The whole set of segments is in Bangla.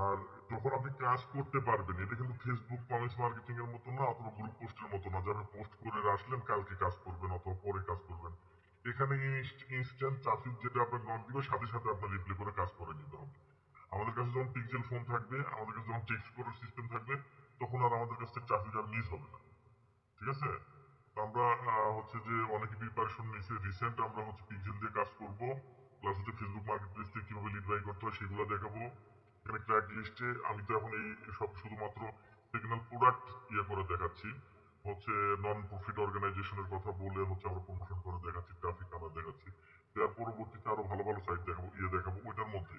আর যখন আপনি কাজ করতে পারবেন, এটা কিন্তু ফেসবুক কমেন্টস মার্কেটিং এর মতো না, অথবা গ্রুপ পোস্টের মতো না, যারা পোস্ট করে আসলেন কালকে কাজ করবেন অথবা পরে কাজ করবেন। এখানে ইনস্ট্যান্ট ট্রাফিক, যেটা আপনার নক দিবে সাথে সাথে আপনার রিপ্লাই করে কাজ করে নিতে হবে। আমাদের কাছে যখন পিক্সেল ফোন থাকবে, আমাদের কাছে যখন টেক্সট করার সিস্টেম থাকবে, তখন আর আমাদের কাছ থেকে ট্রাফিক আর মিস হবে না। ঠিক আছে? তো আমরা হচ্ছে যে অনেকে প্রিপারেশন নিয়েছে, রিসেন্ট আমরা হচ্ছে পিক্সেল দিয়ে কাজ করব, প্লাস হচ্ছে ফেসবুক মার্কেট প্লেস থেকে কিভাবে লিড বাই করতে হয় সেগুলো দেখাবো। এখানে ট্র্যাক লিস্টে আমি তো এখন এই সব শুধুমাত্র সিগন্যাল প্রোডাক্ট ইয়ে করে দেখাচ্ছি, হচ্ছে নন প্রফিট অর্গানাইজেশনের কথা বলে হচ্ছে আমরা প্রমোশন করে দেখাচ্ছি, ট্রাফিক আমরা দেখাচ্ছি। তার পরবর্তীতে আরো ভালো ভালো সাইট দেখাবো, দেখাবো ওইটার মধ্যে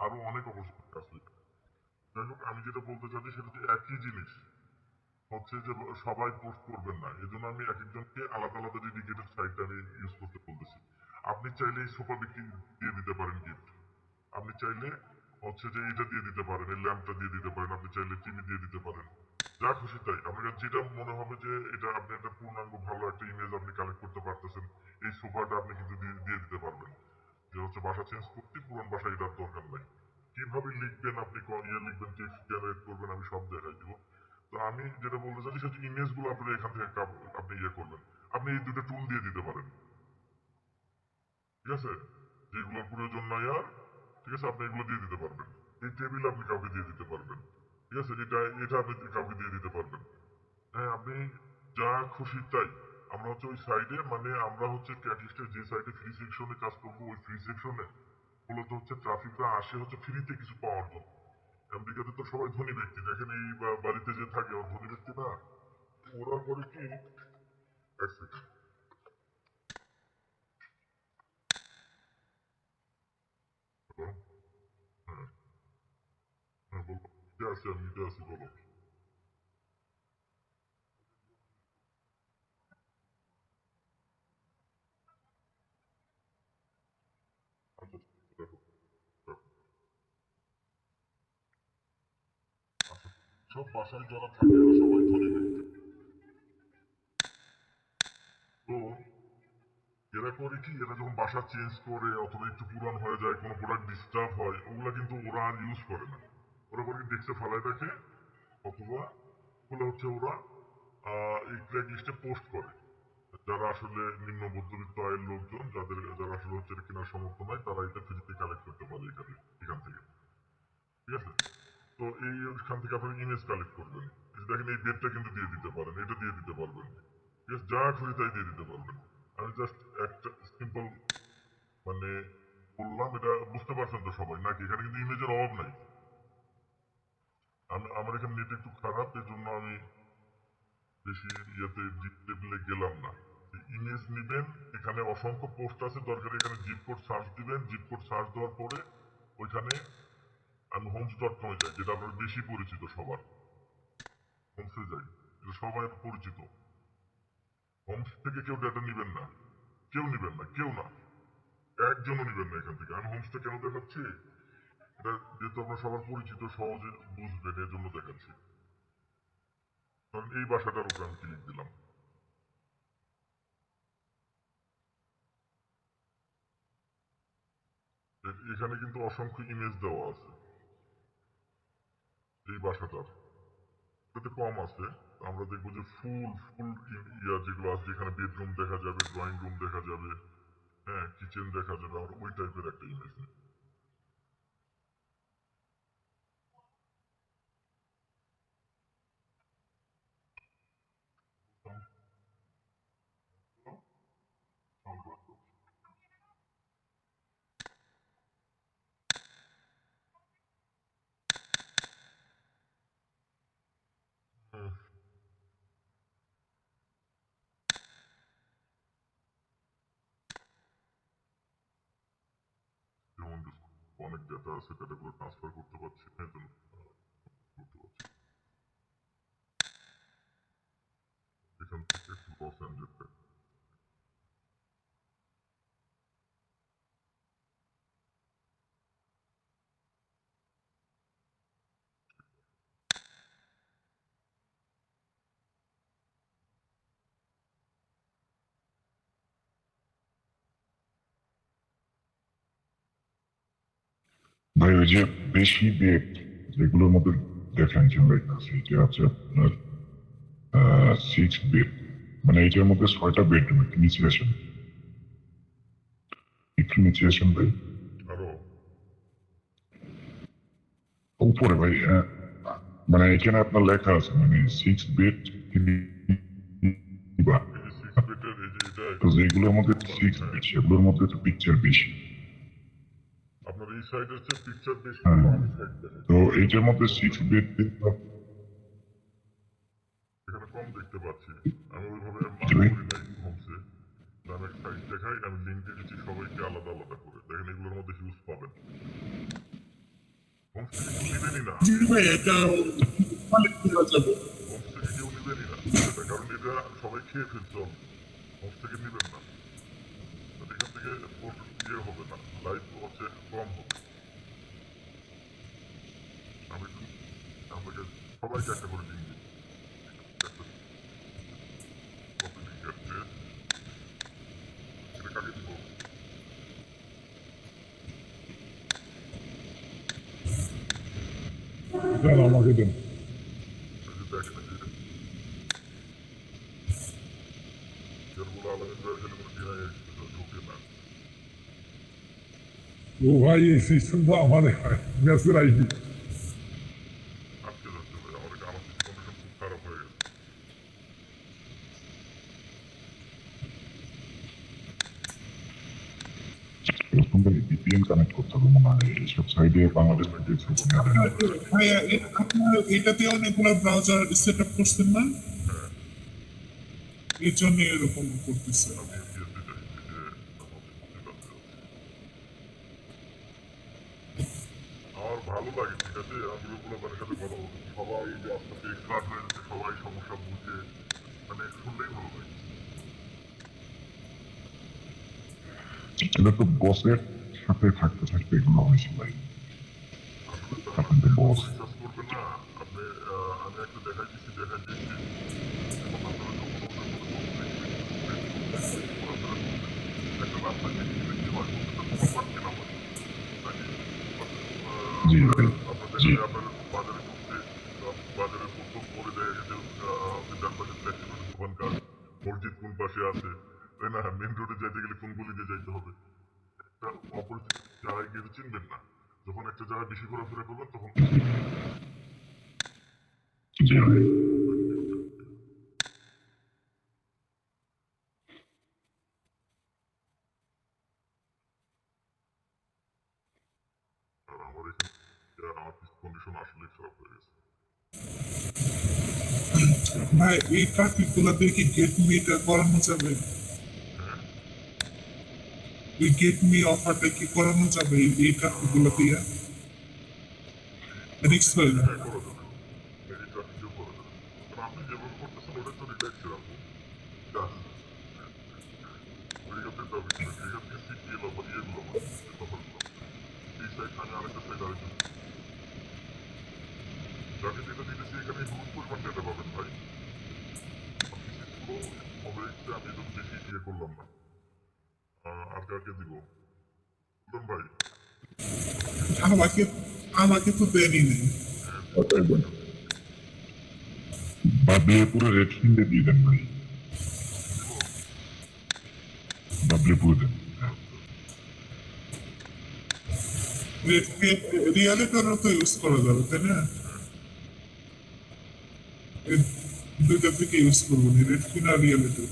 আরো অনেক অপরচুনিটি আছে। যাই হোক, আমি যেটা বলতে চাচ্ছি সেটা হচ্ছে একই জিনিস, হচ্ছে যে সবাই পোস্ট করবেন না, এই জন্য আমি এক একজনকে আলাদা আলাদা ডেডিকেটেড সাইট আমি ইউজ করতে বলতেছি। আপনি চাইলে এই সোফা বিক্রি দিয়ে দিতে পারেন গিফট, আপনি চাইলে হচ্ছে যে এটা দিয়ে দিতে পারেন, এই ল্যাম্পটা দিয়ে দিতে পারেন, আপনি চাইলে টিভি দিয়ে দিতে পারেন, যা খুশি তাই। আপনার কাছে যেটা মনে হবে যে এটা আপনি একটা পূর্ণাঙ্গ ভালো একটা ইমেজ আপনি কালেক্ট করতে পারতেছেন, এই সোফাটা আপনি কিন্তু দিয়ে দিতে পারবেন। যে হচ্ছে বাসা চেঞ্জ করতে পুরন বাসা এটার দরকার নাই। কিভাবে লিখবেন আপনি, লিখবেন, টেক্সট জেনারেট করবেন, আমি সব দেখাই দিব। তো আমি যেটা বলতে চাচ্ছি সেটা ইমেজ গুলো আপনি এখান থেকে আপনি করবেন। আপনি এই দুটো টুল দিয়ে দিতে পারেন। ঠিক আছে? যেগুলোর প্রয়োজন নাই আর, ঠিক আছে, আপনি এগুলো দিয়ে দিতে পারবেন। এই টেবিল আপনি কাউকে দিয়ে দিতে পারবেন। ঠিক আছে? এটা এটা আপনি কাউকে দিয়ে দিতে পারবেন। হ্যাঁ, আপনি যা খুশি তাই। আমরা হচ্ছে ওই সাইডে, মানে আমরা হচ্ছে ক্যাটলিস্টের যে সাইডে ফ্রি সেকশনে কাজ করবো, ওই ফ্রি সেকশনে মূলত হচ্ছে ট্রাফিকরা আসে হচ্ছে ফ্রিতে কিছু পাওয়ার জন্য। আমেরিকাতে তো সবাই ধনী ব্যক্তি, দেখেন এই বাড়িতে যে থাকে ওর ধনী ব্যক্তি না, ওরা করে কি, এক সেকেন্ড, হ্যাঁ, হ্যাঁ, বলো। নিতে আসি, আমি নিতে আসি, বলো। আচ্ছা, দেখো, দেখো। আচ্ছা, সব বাসায় যারা থাকে এরা সবাই ধনী ব্যক্তি। তো এরা করে কি, এরা যখন বাসা চেঞ্জ করে অথবা একটু পুরান হয়ে যায়, কোনো প্রোডাক্ট ডিস্টার্ব হয়, ওগুলা কিন্তু ওরা আর ইউজ করে না। ওরা করে কি ডেস্কে ফালায় রাখে, অথবা ওগুলো হচ্ছে ওরা এই ট্র্যাক লিস্টে পোস্ট করে। যারা আসলে নিম্ন মধ্যবিত্ত আয়ের লোকজন, যারা আসলে হচ্ছে এটা কেনার সামর্থ্য নাই, তারা এটা ফ্রিতে কালেক্ট করতে পারে এখান থেকে। ঠিক আছে? তো এইখান থেকে আপনার ইমেজ কালেক্ট করবেন। এই যে দেখেন, এই বেডটা কিন্তু দিয়ে দিতে পারেন, এটা দিয়ে দিতে পারবেন। ঠিক আছে? যা খুশি তাই দিয়ে দিতে পারবেন। আমি জাস্ট একটা সিম্পল, মানে বললাম, এটা বুঝতে পারছেন তো সবাই নাকি? এখানে কিন্তু ইমেজের অভাব নাই। আমার এখানে নেট একটু খারাপ, এর জন্য আমি বেশি ইয়েতে ডিপ লেভেলে গেলাম না। ইমেজ নিবেন, এখানে অসংখ্য পোস্ট আছে, দরকার এখানে জিপ কোড সার্চ দিবেন, জিপ কোড সার্চ দেওয়ার পরে ওইখানে আমি homes.com যাই, যেটা আপনার বেশি পরিচিত সবার। হোমসে যাই, এটা সবাই পরিচিত। হোমস থেকে কেউ ডেটা নিবেন না, কেউ নিবেন না, কেউ না, একজনও নিবেন না এখান থেকে। আমি হোমসটা কেন দেখাচ্ছি, এটা যেহেতু আপনার সবার পরিচিত, সহজে বুঝবেন, এর জন্য দেখাচ্ছি। কারণ এই বাসাটার উপরে আমি ক্লিক দিলাম, এখানে কিন্তু অসংখ্য ইমেজ দেওয়া আছে এই বাসাটার। এটাতে কম আছে। আমরা দেখবো যে ফুল ফুল ইয়া যেগুলো আছে, যেখানে বেডরুম দেখা যাবে, ড্রয়িং রুম দেখা যাবে, হ্যাঁ, কিচেন দেখা যাবে, আমরা ওই টাইপের একটা ইমেজ নিই। যেমন অনেক ডেটা আছে, ডেটাগুলো ট্রান্সফার করতে পারছি না, এই জন্য করতে পারছি। এখান থেকে একটু লস অ্যাঞ্জেলস, ভাই ওই যে বেশি বেড যেগুলোর মধ্যে দেখেন যে লেখা আছে এটা হচ্ছে আপনার 6 বেড, মানে এটার মধ্যে 6টা বেডরুম। একটু নিচে আসেন, একটু নিচে আসেন ভাই, আরো উপরে ভাই। মানে এখানে আপনার লেখা আছে মানে 6 বেড, এই যে 6 বেডের এই যে এটা তো যেগুলোর মধ্যে 6 বেড সেগুলোর মধ্যে তো পিকচার বেশি। আপনার এই সাইডের চেয়ে পিকচার বেশি, হ্যাঁ, আমি সাইড দেখেন তো এইটার মধ্যে 6 বেড এখানে কম দেখতে পাচ্ছি। আমি ওইভাবে মার্ক করি নাই হোমসে। আমি একটা সাইড দেখাই, আমি লিঙ্ক দিয়ে দিচ্ছি সবাইকে আলাদা আলাদা করে। দেখেন এগুলোর মধ্যে হিউজ পাবেন। হোমস থেকে কেউ নিবেনই না, জি ভাই, এটা অনেক করা যাবে। হোমস থেকে কেউ নিবেনই না এটা, কারণ এটা সবাই খেয়ে ফেলছে হোমস থেকে নিবেন না। এখান থেকে ইয়ে হবে না, লাইভ হচ্ছে কম হবে। আমি আপনাকে সবাইকে একটা করে লিঙ্ক দিই, একটা কপি লিঙ্কের পেজ। এটা কাকে দিব? দেন, আমাকে দেন। এই যে দেখেন এই যে যেগুলো আলাদা করে খেলে কোনো ডিনাই ঢুকে না। ও ভাই, এই সিস্টেম তো আমাদের মেসের আইডি। আটকে যাচ্ছে ভাই, আমার কিছু কন্ডিশন খুব খারাপ হয়ে গেছে। এরকম ভাই ভিপিএন কানেক্ট করতে হবে মনে হয়, এইসব সাইডে বাংলাদেশ থেকে ভাইয়া, আপনার এটাতে অনেকগুলো ব্রাউজার সেট আপ করছেন না, হ্যাঁ, এই জন্য এরকম করতেছে। আমি ইয়েতে যাই, এই যে আমাদের যেটাতে আছে। আমার ভালো লাগে, ঠিক আছে, আমি ওগুলো সাথে কথা বলছি, সবাই যে আস্তে আস্তে এক্সপার্ট হয়ে যাচ্ছে, সবাই সমস্যা বুঝে, মানে শুনলেই ভালো লাগে। এটা তো বসের সাথে থাকতে থাকতে এগুলো হয়েছে ভাই। আসলে তো আপনি তো বস। বিশ্বাস করবেন না আপনি, আমি একটা দেখাই দিচ্ছি এখন আপনারা যখন ওদের মধ্যে একটা রাস্তা গিয়ে কি হয়, প্রপার কেনা হয় নাকি জি ভাই, আপনার জি। দেখা যায় আপনার বাজারে ঢুকতে, বাজারে প্রথম করে দেয় যে আপনি ডান পাশে ফ্ল্যাক্সিবিলিটি দোকানকার, মসজিদ কোন পাশে আছে, তাই না? মেন রোডে যাইতে গেলে কোন গলি দিয়ে যাইতে হবে, একটা অপরিচিত জায়গায় গিয়ে চিনবেন না। যখন একটা জায়গায় বেশি ঘোরাফেরা করবেন তখন জি ভাই। আর আমার এখানে আমার কন্ডিশন আসলে খারাপ হয়ে গেছে। ভাই, এই ট্রাফিক গুলাতে কি গেট মিটা করানো যাবে? হ্যাঁ, এই গেট মি অফারটা কি করানো যাবে এই ট্রাফিক গুলাতে? রিক্স হয়ে যাবে। হ্যাঁ করা যাবে, এই ট্রাফিক দিয়েও করা যাবে। কারণ আপনি যেভাবে করতেছেন ওটা তো রিল্যাক্সের আপু, জাস্ট ওইখান থেকে ট্রাফিক নেবেন, এখান থেকে সিপিএল আবার ইয়েগুলো পাবেন, অফারগুলো। এই সাইড আমি আরেকটা সাইড আরেকজন যাকে যেটা দিতেছি এখানে হিউজ পরিমাণ ডেটা পাবেন ভাই। বিশেষগুলো হবে আমি একটু বেশি ইয়ে করলাম না। আর কাকে দিব বলুন ভাই? আমাকে আমাকে তো দেনই নেই। বাবলিপুরে রেড ফিল্ডে দিয়ে দেন ভাই, দিব। বাবলিপুরে দেন। রিয়ালিটারও তো ইউজ করা যাবে, তাই না? এই দুইটা থেকে ইউজ করবো, রেডফিন আর রিয়ালিটার।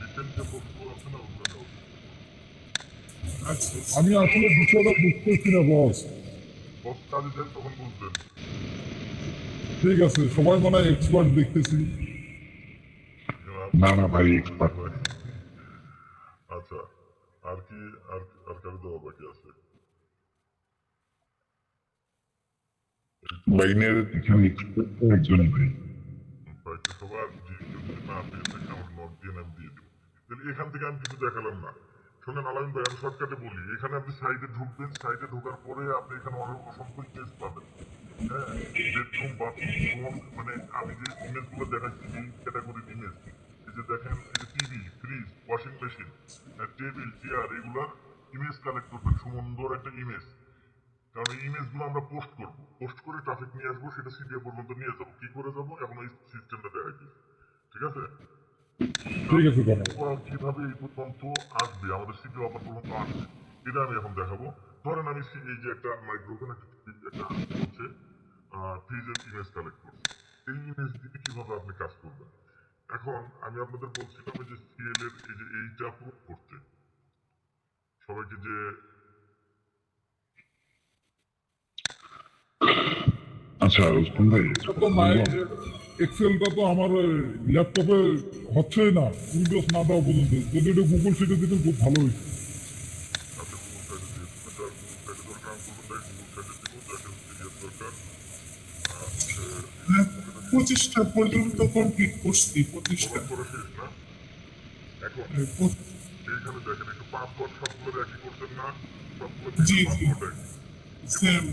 রিসেন্ট যে বস্তুগুলো আছে না ওগুলো নেওয়া। আচ্ছা আচ্ছা। আমি আসলে বিষয়টা বুঝতেছি না বস। বস কাজে দেন তখন বুঝবেন। ঠিক আছে, সবাই মনে হয় এক্সপার্ট দেখতেছি। না না ভাই, এক্সপার্ট ভাই আচ্ছা, আর কি, আর কারো দেওয়া বাকি আছে? লাইনের এখানে এক্সপার্ট একজনই ভাই। বাড়িতে সবার কেউ যদি না পেয়ে থাকে আমার নট দিয়ে আমি দিয়ে দেবো। তাহলে এখান থেকে আমি কিছু দেখালাম না। শোনেন আলামিন ভাই, আমি শর্টকাটে বলি, এখানে আপনি সাইডে ঢুকবেন, সাইডে ঢোকার পরে আপনি এখানে অনেক অসংখ্য ইমেজ পাবেন। হ্যাঁ, বেডরুম বাথরুম, মানে আমি যে ইমেজগুলো দেখাচ্ছি এই ক্যাটাগরির ইমেজ, এই যে দেখেন এই যে TV, fridge, washing machine, table, chair, এগুলার ইমেজ কালেক্ট করবেন, সুন্দর একটা ইমেজ। কারণ এই ইমেজগুলো আমরা পোস্ট করবো, পোস্ট করে ট্রাফিক নিয়ে আসবো, সেটা সিটিএ পর্যন্ত নিয়ে যাবো। কি করে যাবো এখন ওই সিস্টেমটা দেখাই দিচ্ছি, ঠিক আছে? ঠিক আছে দাদা। কিভাবে এই পর্যন্ত আসবে, আমাদের সিটি অফার পর্যন্ত আসবে, এটা আমি এখন দেখাবো। ধরেন আমি এই যে একটা মাইক্রোফোন একটা হচ্ছে ফ্রিজের ইমেজ কালেক্ট করছি, এই ইমেজ দিয়ে কিভাবে আপনি কাজ করবেন। এখন আমি আপনাদের বলছিলাম এই যে সিএল এর এই যে এইটা প্রুভ করতে সবাইকে যে আচ্ছা রুস্তম ভাই, তো এক্সেলটা তো আমার ল্যাপটপে হচ্ছেই না, উইন্ডোজ না দেওয়া পর্যন্ত। যদি এটা গুগল শিটে দিতে খুব ভালো হইতো। আপনি গুগল সাইডে দিয়ে দেবেন, যার গুগল সাইডে দরকার আমি বলবো তাই গুগল সাইডে দিব, যাকে সিরিয়াস দরকার হ্যাঁ, 25টা পর্যন্ত কমপ্লিট করছি, 25টা। করা শেষ না। এখন এইখানে দেখেন একটু পাসওয়ার্ড সবগুলো একই করছেন না, সবগুলো জি জি পাসওয়ার্ড একই। সেম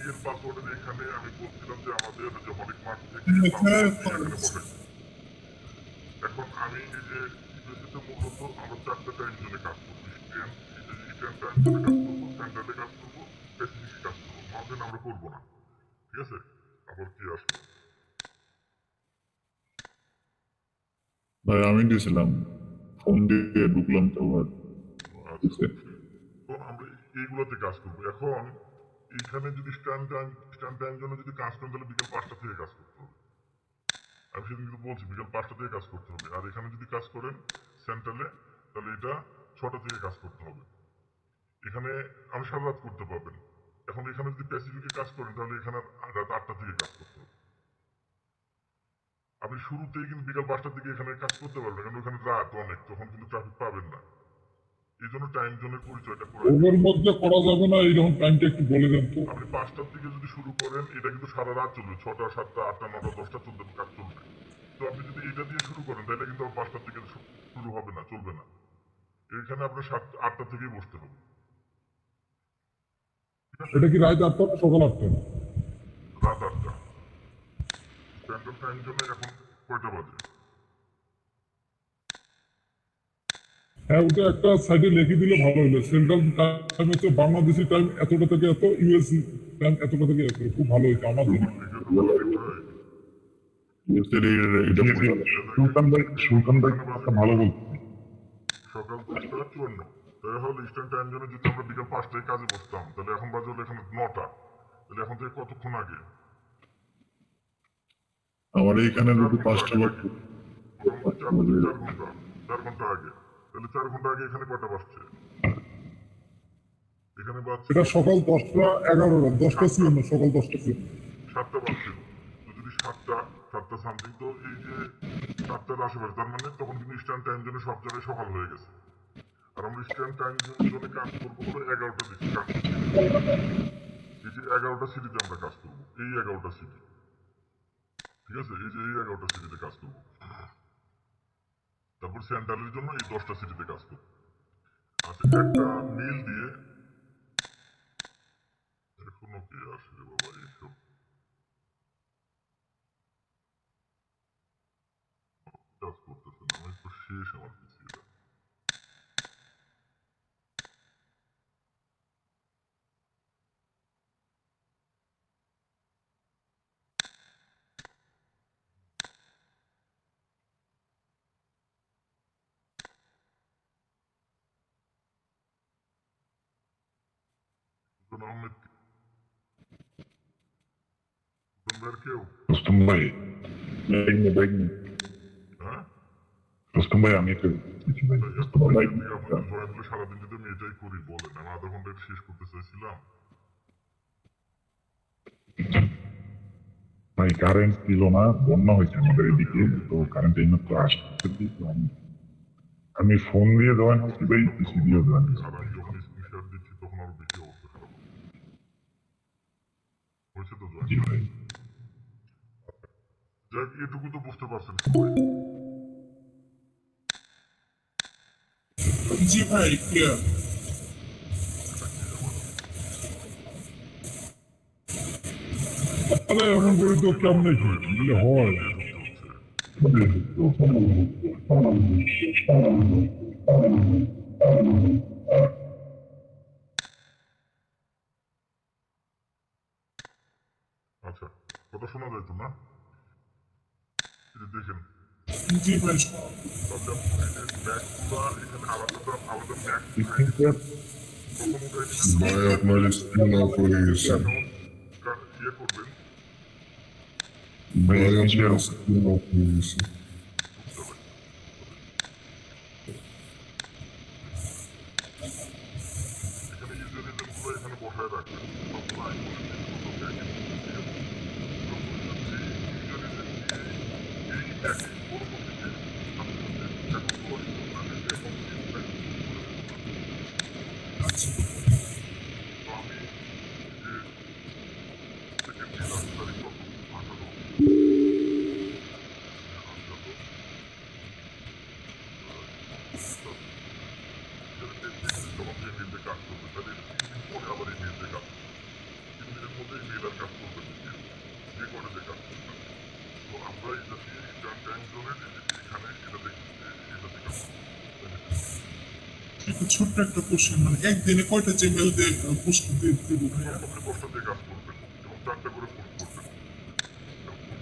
এর পাসওয়ার্ডের এখানে আমি বলছিলাম যে আমাদের যে হলিক মার্ট থেকে হ্যাঁ, এখানে বসাই। এখন আমি এই যে ইউএসএতে মূলত আমরা 4টা টাইম জোনে কাজ করবো, ইস্টার্ন টাইম জোনে কাজ করবো, সেন্ট্রালে কাজ করবো, প্যাসিফিকে কাজ করবো, মাউন্টেন আমরা করবো না, ঠিক আছে? আবার কি আসবে ভাই আমি দিয়েছিলাম, ফোন দিয়ে ঢুকলাম তো আবার আচ্ছা, তো আমরা এইগুলোতে কাজ করবো। এখন এইখানে যদি স্ট্যান্ড টাইম জন্য যদি কাজ করেন তাহলে বিকেল 5টা থেকে কাজ করতে হবে। আমি সেদিন কিন্তু বলছি বিকেল 5টা থেকে কাজ করতে হবে। আর এখানে যদি কাজ করেন সেন্ট্রালে তাহলে এটা 6টা থেকে কাজ করতে হবে। এখানে আমি সারা রাত করতে পারবেন। এখন এখানে যদি প্যাসিফিকে কাজ করেন তাহলে এখানে রাত 8টা থেকে কাজ করতে হবে। আপনি শুরুতেই কিন্তু বিকাল 5টার দিকে এখানে কাজ করতে পারবেন, কারণ ওখানে রাত অনেক, তখন কিন্তু ট্রাফিক পাবেন না। এই জন্য টাইম জোনের পরিচয়টা করে ওর মধ্যে করা যাবে না, এইরকম টাইমটা একটু বলে দেন তো। আপনি 5টার দিকে যদি শুরু করেন এটা কিন্তু সারা রাত চলবে, 6টা 7টা 8টা 9টা 10টা চলবে, কাজ চলবে। তো আপনি যদি এটা দিয়ে শুরু করেন তাহলে কিন্তু 5টার দিকে শুরু হবে না, চলবে না। এখানে আপনার 8টা থেকেই বসতে হবে। এটা কি রাত 8টা না সকাল 8টা? রাত 8টা। সেন্ট্রাল টাইম জোনে এখন কয়টা বাজে? হ্যাঁ, ওটা একটা সাইডে লিখে দিলে ভালো হলো। সেন্ট্রাল টাইম হচ্ছে বাংলাদেশি টাইম এতটা থেকে এত, ইউএসসি টাইম এতটা থেকে এত। খুব ভালো হইতো আমার জন্য। সুলতান ভাই একটা ভালো বলছে। সকাল 10টা 54। তাহলে হলো ইস্টার্ন টাইম জোনে যদি আমরা বিকাল 5টায় কাজে বসতাম তাহলে এখন বাজে হলো এখানে 9টা, তাহলে এখন থেকে কতক্ষণ আগে? আমার এইখানে যদি 5টা বাজে, মোটামুটি 4 ঘন্টা আগে। তাহলে 4 ঘন্টা আগে এখানে কয়টা বাজছে? এখানে বাজছে এটা সকাল 10টা 11টা, 10টা ছিল না, সকাল 10টা ছিল। 7টা বাজছিল। তো যদি 7টা সামথিং, তো এই যে 7টার আশেপাশে, তার মানে তখন কিন্তু ইস্টার্ন টাইম জোনে সব জায়গায় সকাল হয়ে গেছে। আর আমরা ইস্টার্ন টাইম জোনে কাজ করবো হলো 11টা দিচ্ছি কাজ করবো। এই যে 11টা সিটিতে আমরা কাজ করবো, এই 11টা সিটি, ঠিক আছে? এই যে এই 11টা সিটিতে কাজ করবো। তারপর সেন্ট্রালের জন্য এই 10টা সিটিতে কাজ করবো। আচ্ছা, একটা মেল দিয়ে এখনো কে আসে রে বাবা এইসব কাজ করতেছে না, আমি তো শেষ আমার পিছিয়ে এটা। সুজন আহমেদ সুজন ভাইয়ের কেউ? রুস্তম ভাই, হ্যাঁ, রুস্তম ভাই আমি একটা তাই এত রুস্তম ভাই, থেকে আপনাদের সবাই মিলে সারাদিন যদি আমি এটাই করি বলেন, আমি আধা ঘন্টা এটা শেষ করতে চাইছিলাম। ভাই কারেন্ট ছিল না, বন্যা হয়েছে আমাদের এদিকে, তো কারেন্ট এই মাত্র আসতে দিয়েছে। আমি ফোন দিয়ে জয়েন হচ্ছি ভাই, পিসি দিয়ে জয়েন হচ্ছি। আর আমি যখন স্ক্রিন শেয়ার দিচ্ছি তখন আরো বেশি অবস্থা খারাপ হয়েছে। তো জয়েন জি ভাই, যাক, এটুকু তো বুঝতে পারছেন সবাই। জি ভাই, ক্লিয়ার। আরে এমন করে তো কেমনে কি দিলে হয়? কথা শোনা যায় তো না? এই যে দেখেন, জি ভাই তাহলে ম্যাক্সটা এখানে আলাদা আলাদা ম্যাক্স স্ক্রিনশট কখন উঠাই ভাই আপনার স্ক্রিন অফ হয়ে গেছে ইয়ে করবেন, ভাই ভাই কিসের আপনার স্ক্রিন অফ হয়ে গেছে বুঝতে পারি। এখানে ইউজারিজম গুলো এখানে বসায় রাখবেন, সবগুলো আমি বলে দিচ্ছি কত ব্যাগে, ঠিক আছে? যখন ইউজারিজম এই ব্যাগে পরবর্তীতে আপনি যদি অ্যাকাউন্ট লগ ইন করবেন, এই অ্যাকাউন্ট করে দেবেন। আচ্ছা তো আমি যে সেকেন্ড দিন আজ তারিখ কত 18 যখন যে মেলতে কাজ করবে তাহলে 3 দিন পরে আবার এই মেলতে কাজ করবে, 3 দিনের মধ্যে এই মেল আর কাজ করবে না, যে করে যে কাজ করবে। তো আমরা এটা দিয়ে ইন্টার্ন টাইম জোনের এখানে এটাতে কাজ করবো। একটা ছোট্ট একটা কোশ্চেন, মানে একদিনে কয়টা জিমেল দিয়ে পোস্ট দেবো ভাইয়া? আপনি 10টা দিয়ে কাজ করবেন এবং 4টা করে পোস্ট করবেন,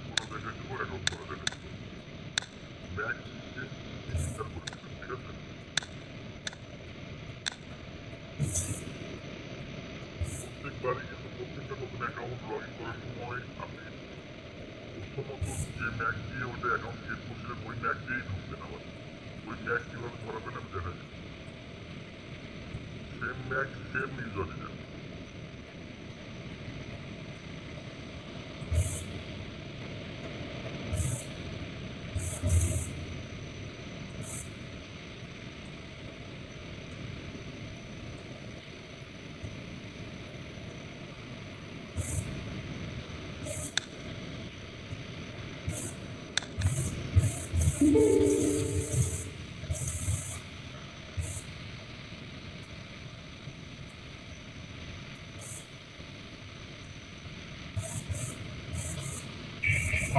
পোস্ট করে দেখে দেবো, অ্যাকাউন্ট করে দেখে দেবো, ম্যাক্সকে ইন্টার করে দেবেন, ঠিক আছে? প্রত্যেকবারই কিন্তু প্রত্যেকটা নতুন অ্যাকাউন্ট লগ ইন করার সময় আপনি প্রথমত যে ম্যাক দিয়ে ওটা অ্যাকাউন্ট ক্রিয়েট করছিলেন ওই ম্যাক দিয়েই ঢুকবেন, আবার ওই ম্যাক কীভাবে ধরাবেন আমি দেখাচ্ছি। সেম ম্যাক সেম ইউজার দিবেন,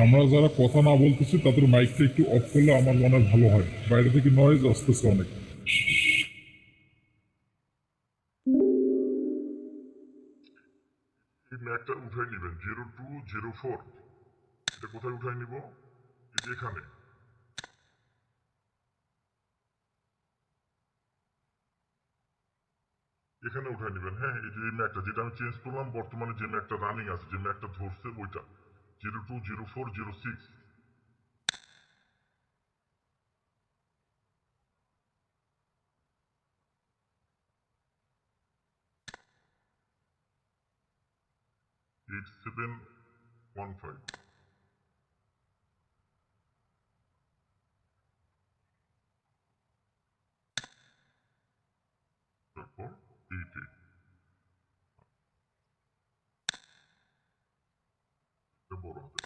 আমরা যারা কথা না বলতেছি তাদের মাইকটা একটু অফ করলে আমার মনে হয় ভালো হয়, বাইরে থেকে নয়েজ আসতেছে অনেক। এই ম্যাকটা উঠাই নেবেন 0204, এটা কোথায় উঠাই নিব? এই যে এখানে, এখানে উঠাই নেবেন। হ্যাঁ, এই যে ম্যাকটা যেটা আমি চেঞ্জ করলাম, বর্তমানে যে ম্যাকটা রানিং আছে, যে ম্যাকটা ধরছে ওইটা 020406। এইট সেভেন ওয়ান ফাইভ, তারপর 88, এটা বড় হাতে।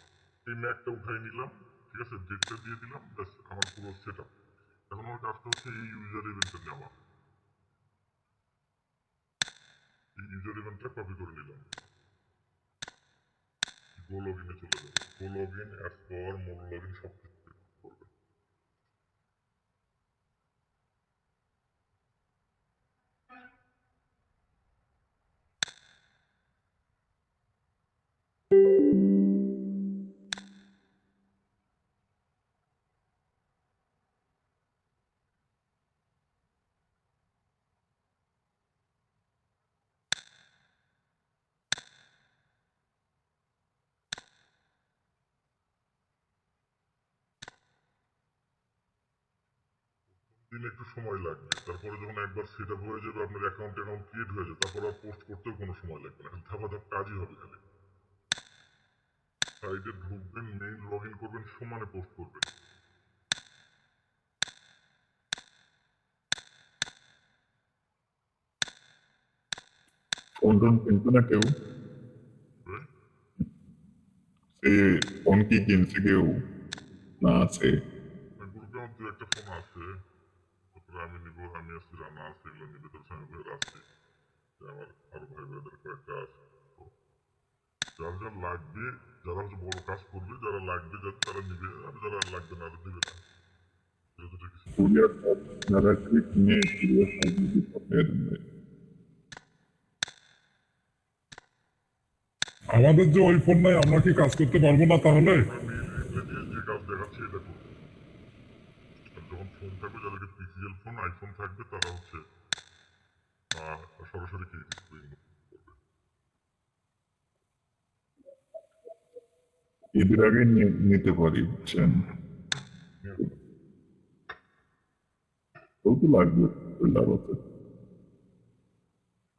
এই ম্যাকটা উঠাই নিলাম, ঠিক আছে, ডেটটা দিয়ে দিলাম, ব্যাস আমার পুরো সেট আপ। এখন আমার কাজটা হচ্ছে এই ইউজার ইভেন্টটা নেওয়া, এই ইউজার ইভেন্টটা কপি করে নিলাম, গো লগ ইনে চলে যাবে, গো log in, ads power, mode log in সব কিছু করবে। দিন একটু সময় লাগবে, তারপরে যখন একবার সেট আপ হয়ে যাবে, আপনার অ্যাকাউন্ট ক্রিয়েট হয়ে যাবে, তারপর আর পোস্ট করতেও কোনো সময় লাগবে না, খালি ধাপা ধাপ কাজই হবে। খালি সাইডে ঢুকবেন, মেইল লগ ইন করবেন, সমানে পোস্ট করবেন। ফোন টোন কিনতো না কেউ? বুঝলেন? সে ফোন কি কিনছে কেউ না আছে? গ্রুপে আমার দু একটা ফোন আছে, তারপরে আমি নিব, আমি আছি, রানা আছে, এগুলো নিবে, তোর স্বামী ভাইয়ের আছে, আমার আরো ভাই ভাইদের কয়েকটা আছে। তো যার যার লাগবে, যারা হচ্ছে বড় কাজ করবে, যারা লাগবে যাদের তারা নিবে, আর যারা লাগবে না নিবে না, যেহেতু এটা কিছু। কুরিয়ার যারা কিনে কুরিয়ার সার্ভিস পাঠিয়ে দেন ভাই। আমাদের যে ওই ফোন নাই, আমরা কি কাজ করতে পারবো না তাহলে? মেইল রিপ্লাই দিয়ে যে কাজ দেখাচ্ছে এটা করবো। আর যখন ফোন থাকবে, যাদেরকে পিক্সেল ফোন আইফোন থাকবে তারা হচ্ছে সরাসরি কি স্ক্রিন করবে। এদের আগে নিতে পারি, বুঝছেন? ওই তো লাগবে, ওই লাভ আছে।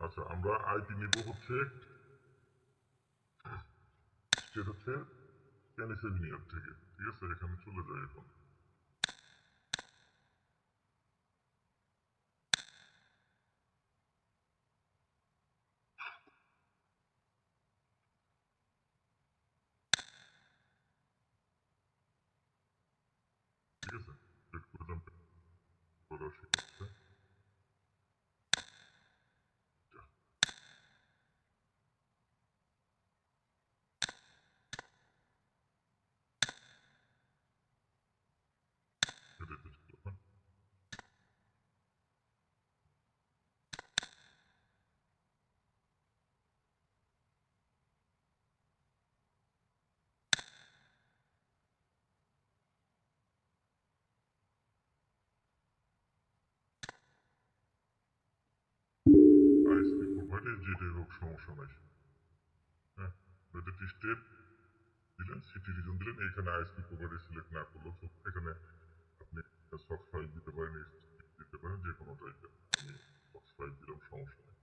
আচ্ছা, আমরা আইপি নিব হচ্ছে স্টেট হচ্ছে পেনিসিলিনিয়ার থেকে, ঠিক আছে? এখানে চলে যায় এখন। ঠিক আছে, চেক করে দেন করা শিখাচ্ছে। এটাই তো ছিল না। আইএসপি প্রোভাইডে যেটাই হোক সমস্যা নাই। হ্যাঁ, এটা স্টেট দিলেন, সিটি রিজন দিলেন, এখানে আইএসপি প্রোভাইডার সিলেক্ট না করলেও তো এখানে আপনি সফট ফাইল দিতে পারেন, দিতে পারেন যে কোনো টাইপের। আমি সফট ফাইল দিলাম, সমস্যা নেই।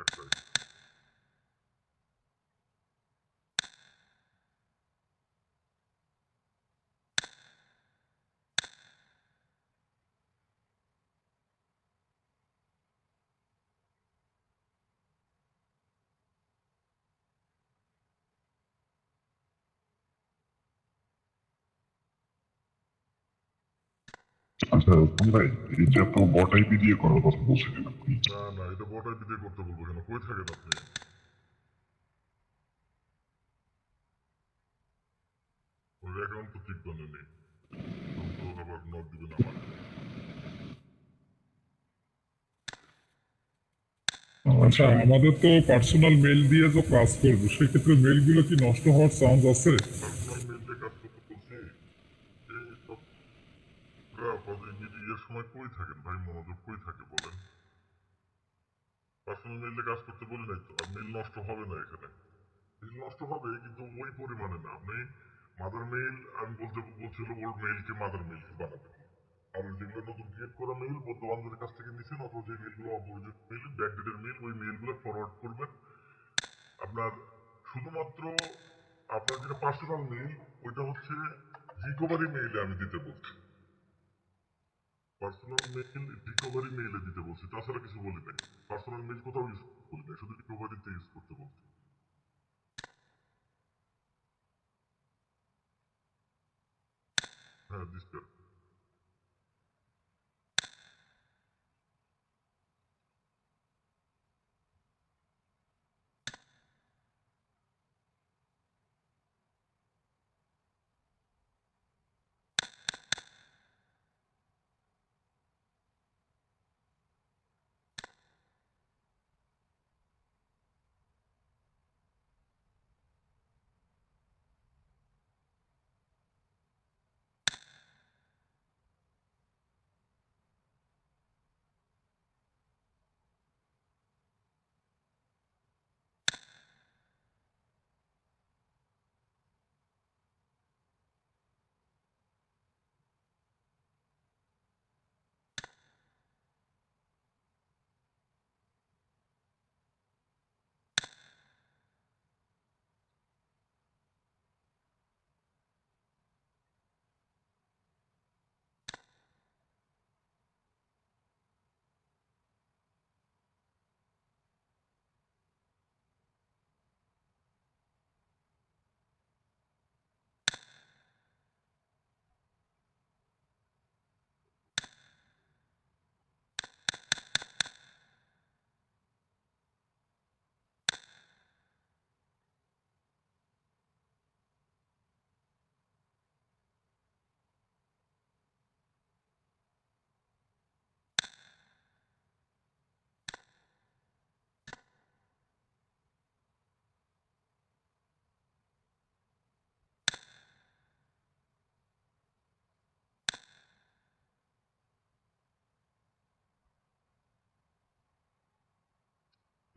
একটাই। আচ্ছা ভাই, এটা তো বট আইপি দিয়ে করার কথা বলছিলেন আপনি। না না, এটা বট আইপি দিয়ে করতে বলবো কেন? কই থাকেন আপনি? ওর অ্যাকাউন্ট তো ঠিক বানে নেই, তো আবার নক দিবেন আমাকে। আচ্ছা, আমাদের তো পার্সোনাল মেল দিয়ে যে কাজ করবো, সেক্ষেত্রে মেলগুলো কি নষ্ট হওয়ার চান্স আছে? পার্সোনাল মেল দিয়ে কাজ করতে বলছি, এই সব ইয়ের সময় কই থাকেন ভাই? মনোযোগ কই থাকে বলেন? পার্সোনাল মেইলে কাজ করতে বলি নাই তো। আর মেইল নষ্ট হবে না এখানে। মেইল নষ্ট হবে কিন্তু ওই পরিমাণে না। আপনি মাদার মেইল, আমি বলছিল ওল্ড মেইলকে মাদার মেইল বানাবেন। আর যেগুলো নতুন ক্রিয়েট করা মেইল বন্ধু বান্ধবের কাছ থেকে নিছেন, অথবা যে মেইলগুলো অপরিচিত মেইল, ব্যাকডেটের মেইল, ওই মেইলগুলো ফরওয়ার্ড করবেন। আপনার শুধুমাত্র আপনার যেটা পার্সোনাল মেইল, ওইটা হচ্ছে রিকভারি মেইলে আমি দিতে বলছি। পার্সোনাল মেইল রিকভারি মেইলে দিতে বলছি, তাছাড়া কিছু বলি নাই। পার্সোনাল মেইল কোথাও ইউজ বলি নাই, শুধু রিকভারিতে ইউজ করতে বলছি। হ্যাঁ, দিচ্ছি।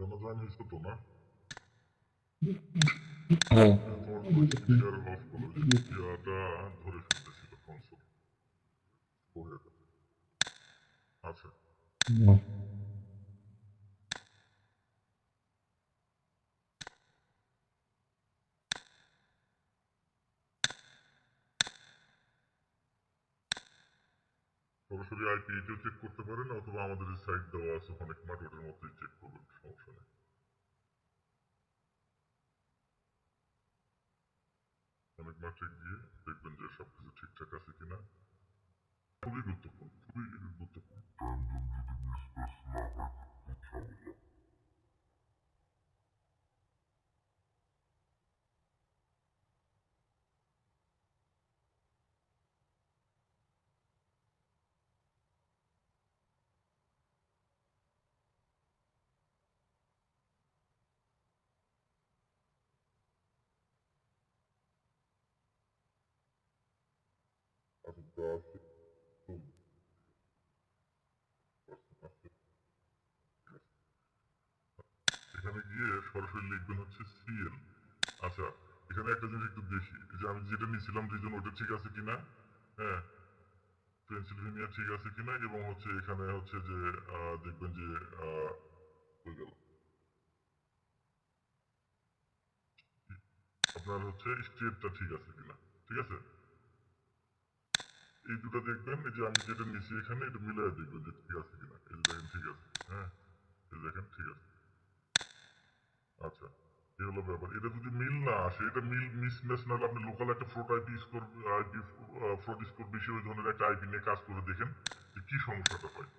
জনগণ হয়েছে তো না হ্যাঁ তোমার স্পিকার অফ করো স্পিকারটা ধরে ফেলতেছিল কনসোল আচ্ছা সরাসরি আইপি এটাও চেক করতে পারেন অথবা আমাদের এই সাইট দেওয়া আছে অনেক মার্কেটের মধ্যেই চেক করবেন সমস্যা নেই অনেক মার্কেট গিয়ে দেখবেন যে সবকিছু ঠিকঠাক আছে কিনা খুবই গুরুত্বপূর্ণ খুবই গুরুত্বপূর্ণ আচ্ছা দেওয়া আছে এখানে গিয়ে সরাসরি লিখবেন হচ্ছে সিএল আচ্ছা এখানে একটা জিনিস একটু দেখি এই যে আমি যেটা নিয়েছিলাম রিজন ওটা ঠিক আছে কিনা হ্যাঁ পেনসিলভেনিয়া ঠিক আছে কিনা এবং হচ্ছে এখানে হচ্ছে যে দেখবেন যে হয়ে গেল আপনার হচ্ছে স্টেটটা ঠিক আছে কিনা ঠিক আছে এই দুটো দেখবেন এই যে আমি যেটা নিয়েছি এখানে এটা মিলাই দেখবেন যে ঠিক আছে কিনা এই যে দেখেন ঠিক আছে হ্যাঁ এই যে দেখেন ঠিক আছে আচ্ছা এই হলো ব্যাপার এটা যদি মিল না আসে এটা মিল মিসম্যাচ না হলে আপনি লোকাল একটা fraud IP score IP fraud score বেশি ওই ধরনের একটা আইপি নিয়ে কাজ করে দেখেন যে কি সমস্যাটা হয়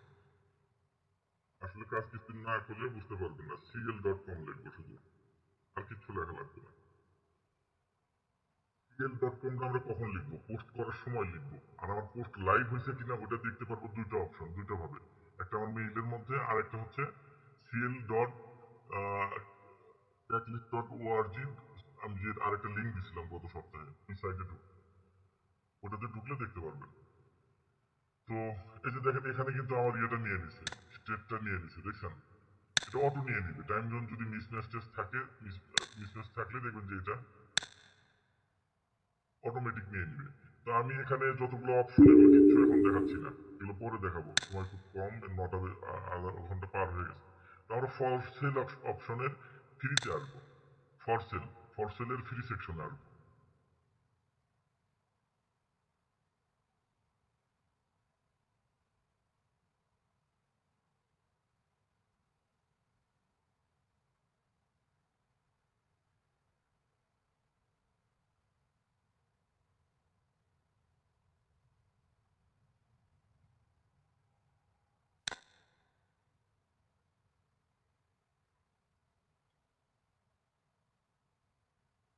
আসলে কাজ কিছু না করলে বুঝতে পারবেন না cl.com লিখবো শুধু আর কিছু লেখা লাগবে না cl.com আমরা কখন লিখবো পোস্ট করার সময় লিখবো আর আমার পোস্ট লাইভ হয়েছে কিনা ওটা দেখতে পারবো দুইটা অপশন দুইটা ভাবে একটা আমার মেইলের মধ্যে আর একটা হচ্ছে cl.org আমি যে আরেকটা লিঙ্ক দিছিলাম গত সপ্তাহে এই সাইটে ওটাতে ঢুকলে দেখতে পারবেন তো এই যে দেখেন এখানে কিন্তু আমার ইয়েটা নিয়ে নিছে স্টেটটা নিয়ে নিছে দেখছেন এটা অটো নিয়ে নিবে টাইম জোন যদি মিসম্যাচ থাকে মিসম্যাচ থাকলে দেখবেন যে এটা অটোমেটিক নিয়ে নিবে তো আমি এখানে যতগুলো অপশন এগুলো কিচ্ছু এখন দেখাচ্ছি না এগুলো পরে দেখাবো সময় খুব কম 9টা আধা ঘন্টা পার হয়ে গেছে তো আমরা ফর সেল অপশনের ফ্রিতে আসবো ফর সেল ফর সেলের ফ্রি সেকশনে আসবো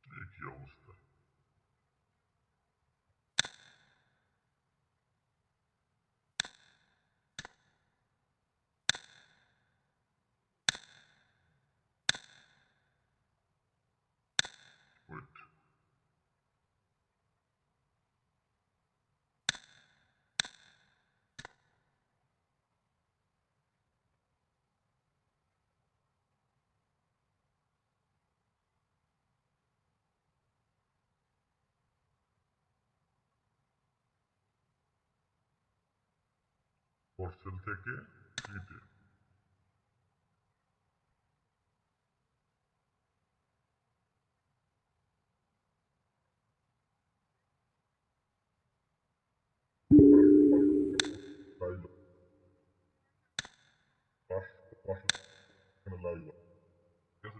এই কি অবস্থা ওয়েট ফর সেল থেকে ফ্রিতে লাইভ 500 লাইভ আমি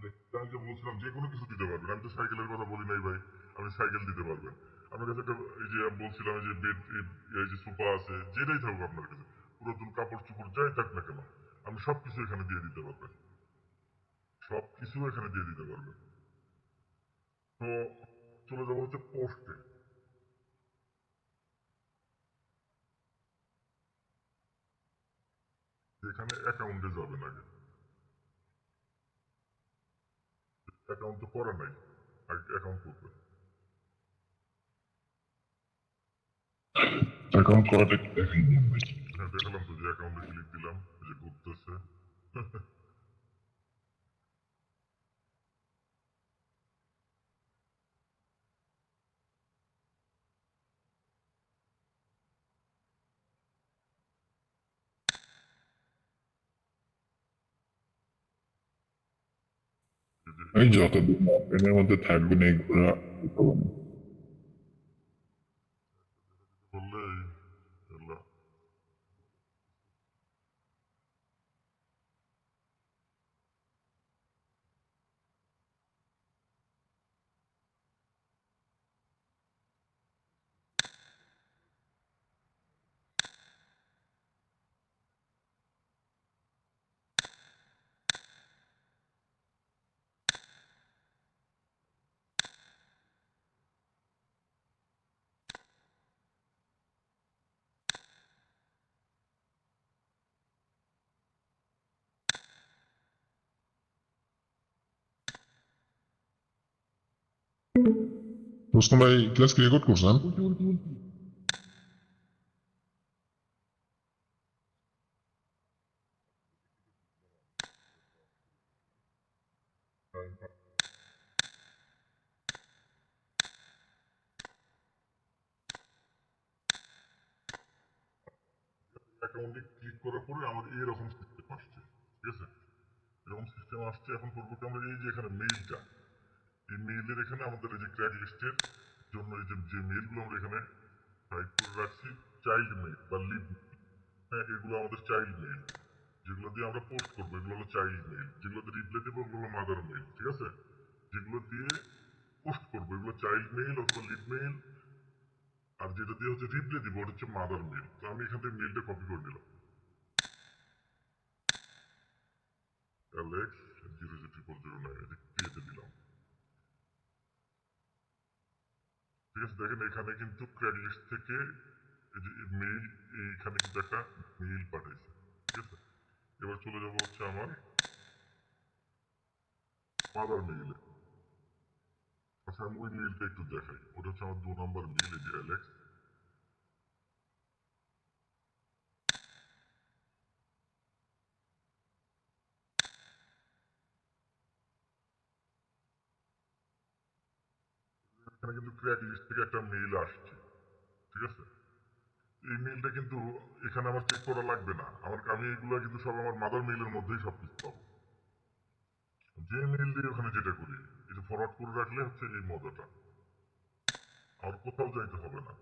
যে বলছিলাম যে কোনো কিছু দিতে পারবেন আমি তো সাইকেলের কথা বলি নাই ভাই আপনি সাইকেল দিতে পারবেন আপনার কাছে একটা এই যে আমি বলছিলাম এই যে বেড এই যে সোফা আছে যেটাই থাকুক আপনার কাছে পুরাতন কাপড় চোপড় যাই থাক না কেন আপনি সবকিছু এখানে দিয়ে দিতে পারবেন সবকিছু এখানে দিয়ে দিতে পারবেন তো চলে যাবো হচ্ছে পোস্টে এখানে অ্যাকাউন্টে যাবেন আগে অ্যাকাউন্ট তো করা নাই আগে অ্যাকাউন্ট করবেন অ্যাকাউন্ট করাটা একটু দেখাই দিন ভাই হ্যাঁ দেখালাম তো যে অ্যাকাউন্টে ক্লিক দিলাম এই যে ঘুরতেছে এই যতদিন অপেনের মধ্যে থাকবেন এইগুলো করবো না। বললে এগুলা রোস্তম ভাই ক্লাস কি রেকর্ড করছেন? অ্যাকাউন্টে ক্লিক করার পরে আমার এরকম সিস্টেম আসছে, ঠিক আছে? এরকম সিস্টেম আসছে। এখন করবো কি, আমরা এই যে এখানে মেইলটা, এই মেইলের এখানে আমাদের এই যে ক্র্যাক লিস্টের জন্য এই যে মেইলগুলো আমরা এখানে টাইপ করে রাখছি, চাইল্ড মেইল বা লিভ, হ্যাঁ, এগুলো আমাদের চাইল্ড মেইল। যেগুলো দিয়ে আমরা পোস্ট করবো এগুলো হলো চাইল্ড মেইল, যেগুলোতে রিপ্লাই দেবো ওগুলো হলো মাদার মেইল, ঠিক আছে? যেগুলো দিয়ে পোস্ট করবো এগুলো চাইল্ড মেইল অথবা লিভ মেইল, আর যেটা দিয়ে হচ্ছে রিপ্লাই দিব ওটা হচ্ছে মাদার মেইল। তো আমি এখান থেকে মেইলটা কপি করে নিলাম, অ্যালেক্স 00009 এটা ক্রিয়েটে দিলাম, ঠিক আছে? দেখেন এখানে কিন্তু ক্র্যাক লিস্ট থেকে এই যে মেইল, এইখানে কিন্তু একটা মেইল পাঠাইছে, ঠিক আছে? এবার চলে যাবো হচ্ছে আমার মাদার মেইলে। আচ্ছা, আমি ওই মেইলটা একটু দেখাই। ওটা হচ্ছে আমার 2 নম্বর মেইল, এই যে অ্যালেক্স। এখানে কিন্তু ক্র্যাক লিস্ট থেকে একটা মেইল আসছে, ঠিক আছে? এই মেইলটা কিন্তু এখানে আমার চেক করা লাগবে না, আমি এগুলো কিন্তু সব আমার মাদার মেইলের মধ্যেই সব কিছু পাবো। যে মেইল দিয়ে ওখানে যেটা করি, এই যে ফরওয়ার্ড করে রাখলে হচ্ছে এই মজাটা, আর কোথাও যাইতে হবে না।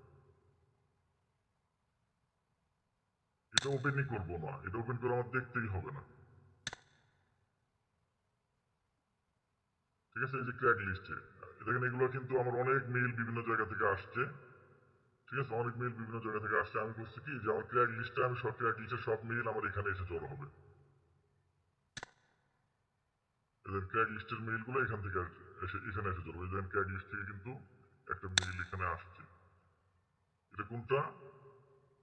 এটা ওপেনই করবো না, এটা ওপেন করে আমার দেখতেই হবে না, ঠিক আছে? এই যে ক্র্যাক লিস্টে দেখেন এগুলো কিন্তু আমার অনেক মেইল বিভিন্ন জায়গা থেকে আসছে, ঠিক আছে? অনেক মেইল বিভিন্ন জায়গা থেকে আসছে। আমি করছি কি, যে আমার ক্র্যাক লিস্টে আমি সব ক্র্যাক লিস্টের সব মেইল আমার এখানে এসে জড়ো হবে। এদের ক্র্যাক লিস্টের মেইলগুলো এখান থেকে এখানে এসে জড়ো হবে। দেখেন ক্র্যাক লিস্ট থেকে কিন্তু একটা মেইল এখানে আসছে। এটা কোনটা?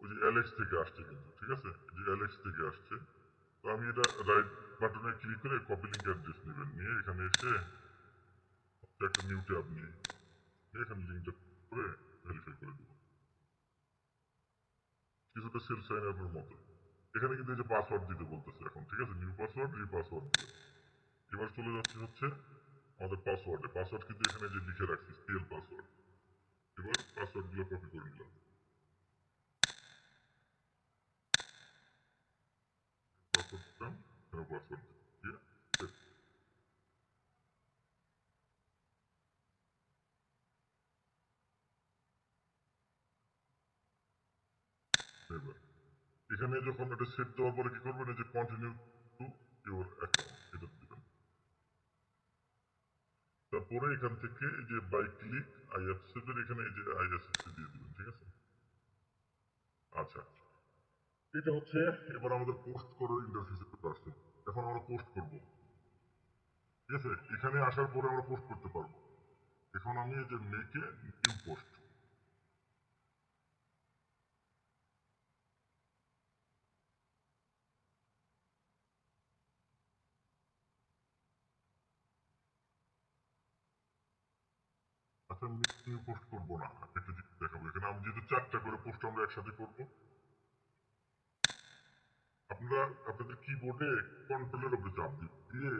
ওই যে অ্যালেক্স থেকে আসছে কিন্তু, ঠিক আছে? এই যে অ্যালেক্স থেকে আসছে। তো আমি এটা রাইট বাটনে ক্লিক করে কপি লিঙ্ক অ্যাড্রেস নেবেন, নিয়ে এখানে এসে একটা নিউ ট্যাব নিয়ে এখানে লিঙ্কটা করে ভেরিফাই করে দেবো, কিছুটা সেলফ সাইন আপের মতো। এখানে কিন্তু এই যে পাসওয়ার্ড দিতে বলতেছে এখন, ঠিক আছে? নিউ পাসওয়ার্ড, রিপাসওয়ার্ড দিবে। এবার চলে যাচ্ছে হচ্ছে আমাদের পাসওয়ার্ডে। পাসওয়ার্ড কিন্তু এখানে যে লিখে রাখছি স্পেল পাসওয়ার্ড। এবার পাসওয়ার্ড গুলো কপি করে নিলাম, পাসওয়ার্ড দিলাম, পাসওয়ার্ড দিয়ে save। এবার এখানে যখন এটা সেট দেওয়ার পরে কি করবেন, এই যে কন্টিনিউ টু ইউর অ্যাকাউন্ট এটা দিবেন। তারপরে এখান থেকে এই যে বাই ক্লিক আই অ্যাকসেপ্ট এর এখানে এই যে আই অ্যাকসেপ্ট দিয়ে দিবেন, ঠিক আছে? আচ্ছা, এটা হচ্ছে এবার আমাদের পোস্ট করার ইন্টারফেসে চলে আসছে। এখন আমরা পোস্ট করব, ঠিক আছে? এখানে আসার পরে আমরা পোস্ট করতে পারবো। এখন আমি এই যে মেকে নিউ পোস্ট, আচ্ছা নিউ পোস্ট করবো না, একটা জিনিস দেখাবো। এখানে আমি যেহেতু 4টা করে পোস্ট আমরা একসাথে করবো, আপনারা আপনাদের কিবোর্ডে কন্ট্রোলের উপরে চাপ দিয়ে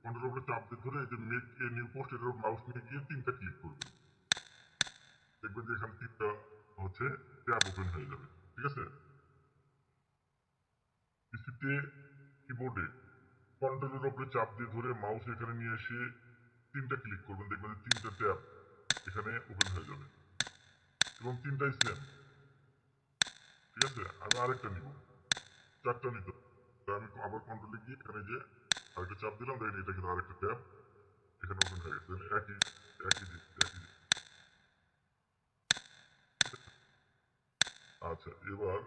কন্ট্রোলের উপরে চাপ দিয়ে ধরে এই যে মেক এ নিউ পোস্ট এর মাউস নিয়ে গিয়ে 3টা ক্লিক করবেন। দেখবেন যে এখানে 3টা হচ্ছে ট্যাব ওপেন হয়ে যাবে, ঠিক আছে? পিসিতে কিবোর্ডে কন্ট্রোলের উপরে চাপ দিয়ে ধরে মাউস এখানে নিয়ে এসে তিনটা ক্লিক করবেন, দেখবেন যে তিনটা ট্যাব এখানে ওপেন হয়ে যাবে এবং তিনটাই সেম। ঠিক আছে, আমি আরেকটা নিব, চারটা নিতে হবে। তো আমি আবার কন্ট্রোলে গিয়ে এখানে যে আরেকটা চাপ দিলাম, দেখেন এটা কিন্তু আরেকটা ট্যাব এখানে ওপেন হয়ে গেছে, একই একই জিনিস একই জিনিস। আচ্ছা, এবার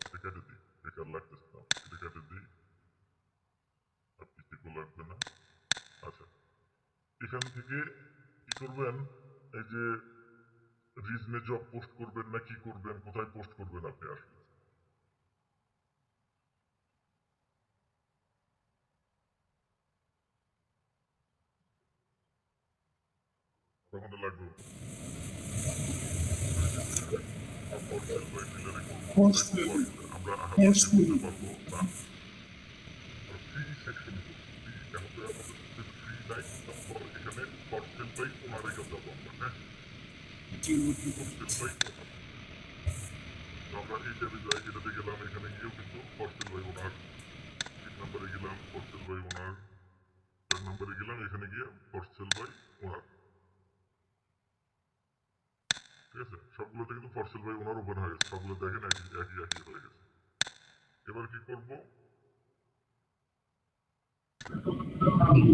এটা কেটে দিই, বেকার লাগতেছে না, এটা কেটে দিই, আর কিছু লাগবে না। আচ্ছা, এখান থেকে কি করবেন, এই যে রিজনে জব পোস্ট করবেন না কি করবেন, কোথায় পোস্ট করবেন আপনি আসলে তখন লাগবে Hostel, আমরা hostel, করতে পারবো না। ফ্রি সেকশন ফ্রি, এখন তো আমাদের ফ্রি নাই, তারপর এখানে ফর সেল বাই ওনারে যাবো আমরা, হ্যাঁ ফর সেল বাই ওনার। আমরা এই ট্যাবে যাই, এটাতে গেলাম, এখানে গিয়েও কিন্তু ফর সেল বাই ওনার, 3 নম্বরে গেলাম ফর সেল বাই ওনার, 4 নম্বরে গেলাম, এখানে গিয়ে ফর সেল বাই ওনার। ঠিক আছে, সবগুলোতে কিন্তু for sale by owner open হয়ে গেছে, সবগুলো দেখেন একই একই একই হয়ে গেছে। এবার কি করবো,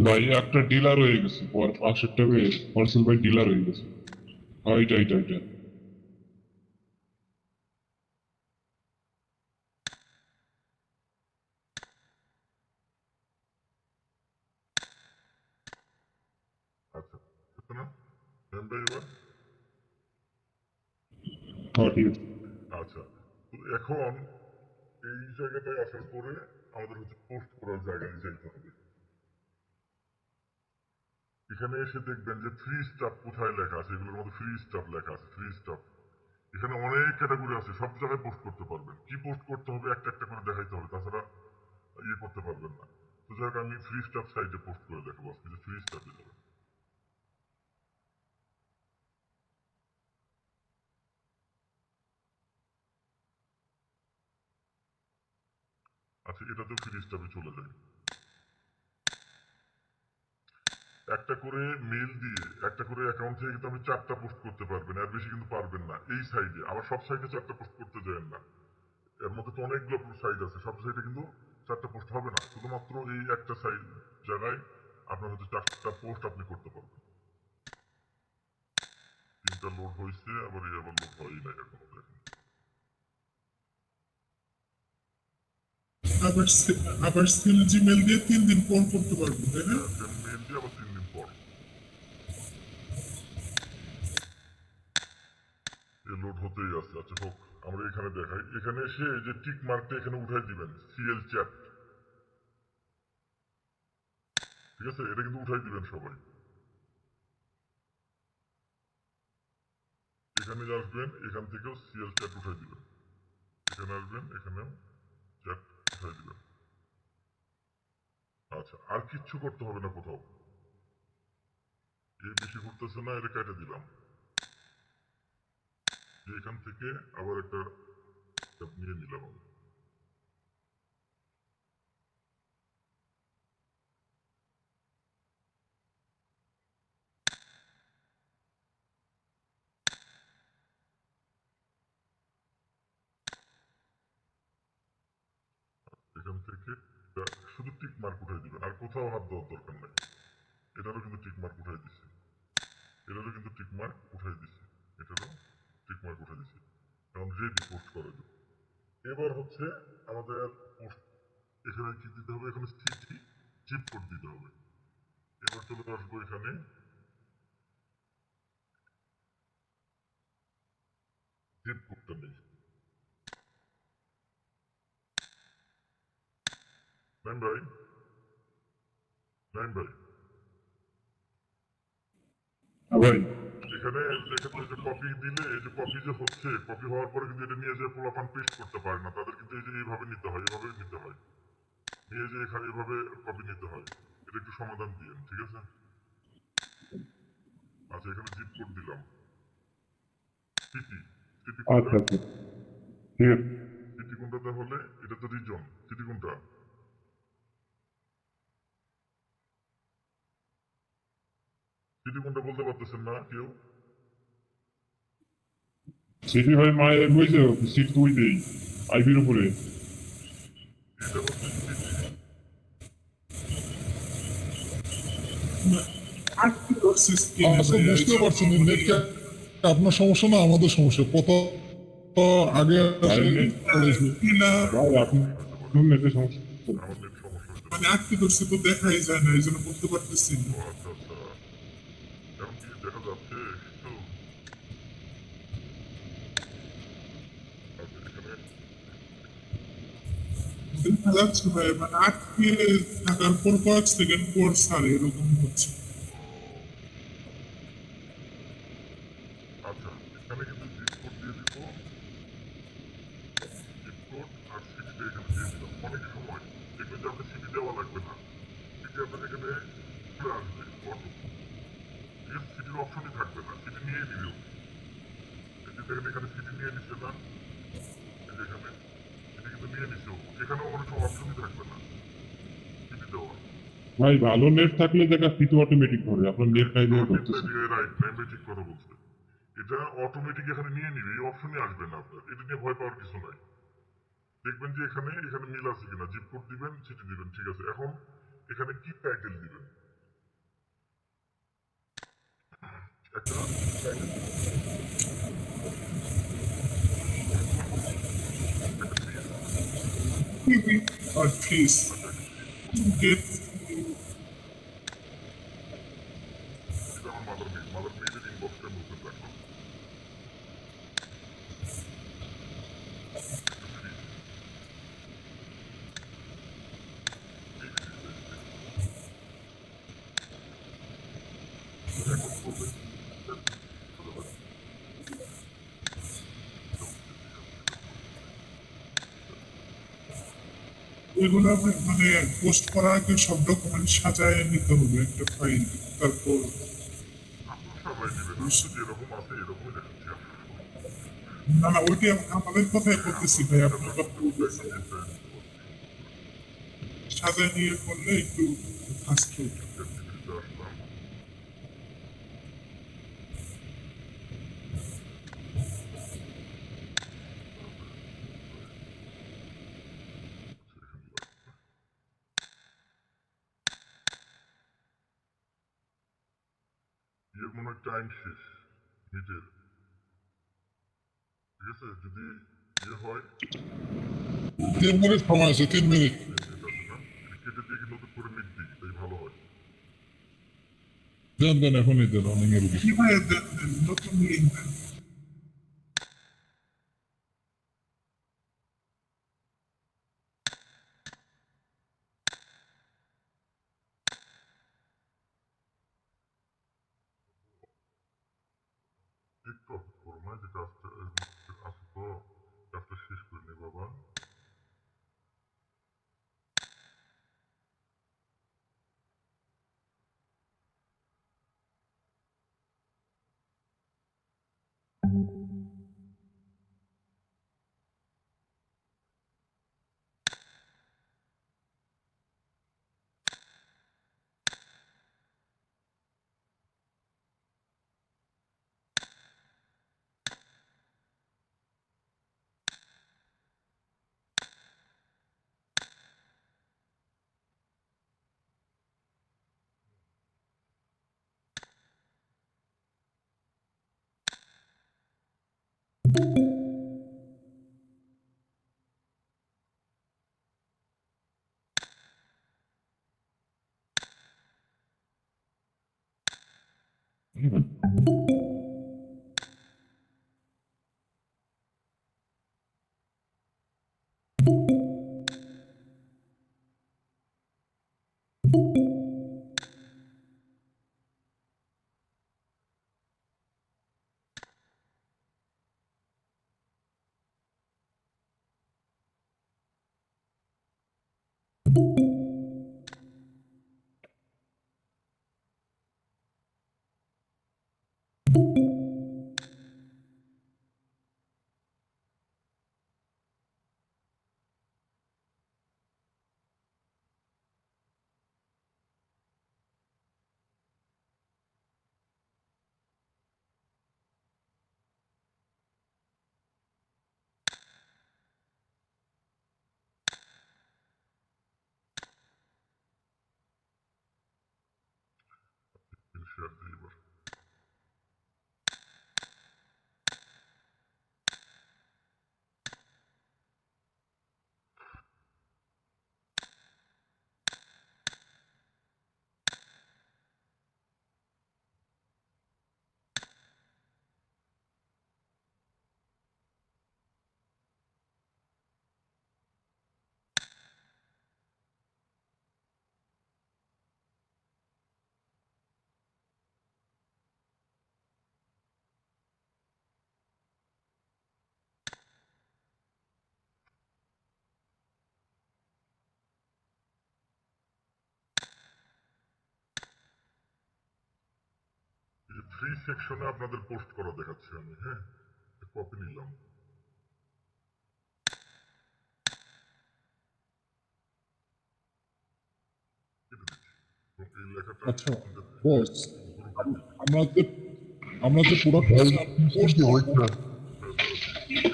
ভাই একটা ডিলার হয়ে গেছে, পর পাশের ট্যাবে পার্সেল ভাই ডিলার হয়ে গেছে। হ্যাঁ, এটা আচ্ছা বুঝতে না ম্যাম ভাই এবার। হ্যাঁ ঠিক আছে। আচ্ছা, তো এখন এই জায়গাটায় আসার পরে আমাদের হচ্ছে পোস্ট করার জায়গায় যাইতে হবে। এখানে এসে দেখবেন যে ফ্রি স্টাফ কোথায় লেখা আছে, এগুলোর মধ্যে ফ্রি স্টাফ লেখা আছে, ফ্রি স্টাফ। এখানে অনেক ক্যাটাগরি আছে, সব জায়গায় পোস্ট করতে পারবেন। কি পোস্ট করতে হবে একটা একটা করে দেখাইতে হবে, তাছাড়া ইয়ে করতে পারবেন না। তো যাই হোক, আমি ফ্রি স্টাফ সাইটে পোস্ট করে দেখাবো আজকে, যে ফ্রি স্টাফে যাবে। আচ্ছা, এটা তো ফ্রি স্টাফে চলে যায়। একটা করে মেল দিয়ে একটা করে অ্যাকাউন্ট থেকে কিন্তু আপনি 4টা পোস্ট করতে পারবেন, আর বেশি কিন্তু পারবেন না এই সাইডে। আবার সব সাইডে 4টা পোস্ট করতে যাবেন না, এর মধ্যে তো অনেকগুলো সাইড আছে, সব সাইডে কিন্তু 4টা পোস্ট হবে না, শুধুমাত্র এই একটা সাইড জায়গায় আপনার হচ্ছে 4টা পোস্ট আপনি করতে পারবেন। 3টা লোড হয়েছে, আবার এই আবার লোড হয়ই না এখনো, দেখেন। আবার সেল জিমেল দিয়ে 3 দিন পর করতে পারবো, তাই না? মেল দিয়ে আবার 3 দিন পর এ লোড হতেই আছে। আচ্ছা হোক, আমরা এখানে দেখাই, এখানে এসে এই যে টিক মার্কটা এখানে উঠাই দিবেন, সিএল চ্যাট। ঠিক আছে, এটা কিন্তু উঠাই দিবেন সবাই। এখানে আসবেন, এখান থেকেও সিএল চ্যাট উঠাই দিবেন, এখানে আসবেন, এখানেও চ্যাট উঠাই দিবেন। আচ্ছা, আর কিচ্ছু করতে হবে না কোথাও, এই বেশি ঘুরতেছে না, এটা কেটে দিলাম। এখান থেকে আবার একটা চ্যাট নিয়ে নিলাম আমি। এখান থেকে এটা শুধু টিক মার্ক উঠাই দিবেন, আর কোথাও হাত দেওয়ার দরকার নাই। এটারও কিন্তু টিক মার্ক উঠাই দিছি, এটারও কিন্তু টিক মার্ক উঠাই দিছি, এটারও টিক মার্ক উঠাই দিছি। এখন রেডি পোস্ট করার জন্য। এবার হচ্ছে আমাদের পোস্ট, এখানে কি দিতে হবে, এখানে সিটি চিপ কোড দিতে হবে। এবার চলে আসবো এখানে, চিপ কোডটা নেই। নাইম ভাই, নাইম ভাই, হ্যাঁ ভাই, এখানে সেক্ষেত্রে যে কপি দিলে, এই যে কপি যে হচ্ছে, কপি হওয়ার পরে কিন্তু এটা নিয়ে যে পোলাপান পেস্ট করতে পারে না, তাদের কিন্তু এই যে এইভাবে নিতে হয়, এভাবে নিতে হয়, নিয়ে যে এখানে এভাবে কপি নিতে হয়। এটা একটু সমাধান দিয়েন, ঠিক আছে? আচ্ছা, এখানে জিপ কোড দিলাম, সিটি, সিটি কোনটা, আচ্ছা আচ্ছা ঠিক আছে। সিটি কোনটা তাহলে, এটা তো রিজন, সিটি কোনটা, সিটি কোনটা বলতে পারতেছেন না কেউ? সিটি ভাই মায়ের বইছে সিট তুই দেই আইবির উপরে। এটা হচ্ছে সিটি। আটকে ধরছে স্ক্রিনে আচ্ছা ভাইয়া, এই বুঝতে জন্য পারছেন আমাদের নেট আপনার সমস্যা না আমাদের সমস্যা কত আগে ভাই কিনা ভাই আপনি নেটের সমস্যা। আমার নেট সমস্যা হয়েছে। মানে আটকে ধরছে তো দেখাই যায় না, এই জন্য বলতে পারতেছি না। ও আচ্ছা আচ্ছা, এখন কি দেখা যাচ্ছে একটু? আচ্ছা এখানে দেখা যাচ্ছে ভাই, মানে আটকে থাকার পর কয়েক সেকেন্ড পর ছাড়ে, এরকম হচ্ছে। আচ্ছা এখানে কিন্তু জিপ কোড দিয়ে দিব, জিপ কোড আর সিটিটা এখানে দিয়ে দিলাম। অনেক সময় দেখবেন যে আপনি সিটি দেওয়া লাগবে না, সিটি আপনার এখানে চলে আসবে অটো। ঠিক আছে, সিটির অপশনই থাকবে না, সিটি নিয়ে নিবে ও। এই যে দেখেন এখানে সিটি নিয়ে নিচ্ছে না, এই যে এখানে সিটি কিন্তু নিয়ে নিচ্ছে ও। এখানেও অনেক সময় অপশনই থাকবে না সিটি দেওয়া। ভাই ভালো নেট থাকলে দেখা সিটি অটোমেটিক ধরে, আপনার নেট নাই দিয়ে ধরতেছে। রাইট, নাইমে ঠিক কথা বলছে। এটা অটোমেটিক এখানে নিয়ে নিবে, এই অপশনই আসবে না আপনার। এটা নিয়ে ভয় পাওয়ার কিছু নাই। দেখবেন যে এখানে এখানে মিল আছে কিনা, জিপ কোড দিবেন, সিটি দিবেন, ঠিক আছে। এখন এখানে কি টাইটেল দিবেন, একটা টাইটেল দিবেন, একটা ফিস, maybe or fees আচ্ছা একটা ফিস to get এটা আমার মাদার মেইলের ইনবক্সটা ওপেন রাখলাম, একটা ফিস, এই ফিসটা দিতে। এখন বলবেন কি চলে যাবে, এটা হচ্ছে ঠিক আছে, এটা করতেছি। এগুলো মানে পোস্ট করার আগে সব ডকুমেন্ট সাজায় নিতে হবে একটা ফাইল, তারপর আপনার সবাই নেবেন, আমি তো যেরকম আছে এরকমই দেখাচ্ছি আপনার। না না ওইটি আমাদের কথাই বলতেছি ভাই, এটা আপনার কথা আপনার বলতেছি টাইটেল চেঞ্জ নিতে পারছি সুন্দর করে। সাজায় নিয়ে করলে একটু ফাস্ট হবে। অ্যাক্টিভিটিতে আসলাম, আচ্ছা এখানে লাগবে। এর মনে হয় টাইম শেষ মিটের, ঠিক আছে। যদি ইয়ে হয় 3 মিনিট সময় আছে 3 মিনিট। 3 মিনিট আছে না, এটা কেটে দিয়ে কি নতুন করে লিখ দিই, তাই ভালো হয়। দেন দেন এখনই দেন অনেক এর বেশি। কি ভাই দেন দেন, নতুন লিঙ্ক দেন। একটু অপেক্ষা করো না, যে কাজটা আছে তো, কাজটা শেষ করে নে বাবা। সেই সেকশনে আপনাদের পোস্ট করা দেখাচ্ছি আমি, হ্যাঁ, কপি নিলাম। কেটে দিচ্ছি। এবং এই লেখাটা আচ্ছা বস, আমরা যে প্রোডাক্ট পোস্ট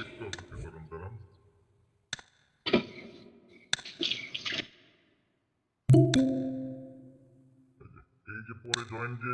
একটু অপেক্ষা করুন, দাঁড়ান। এই যে পরে জয়েন যে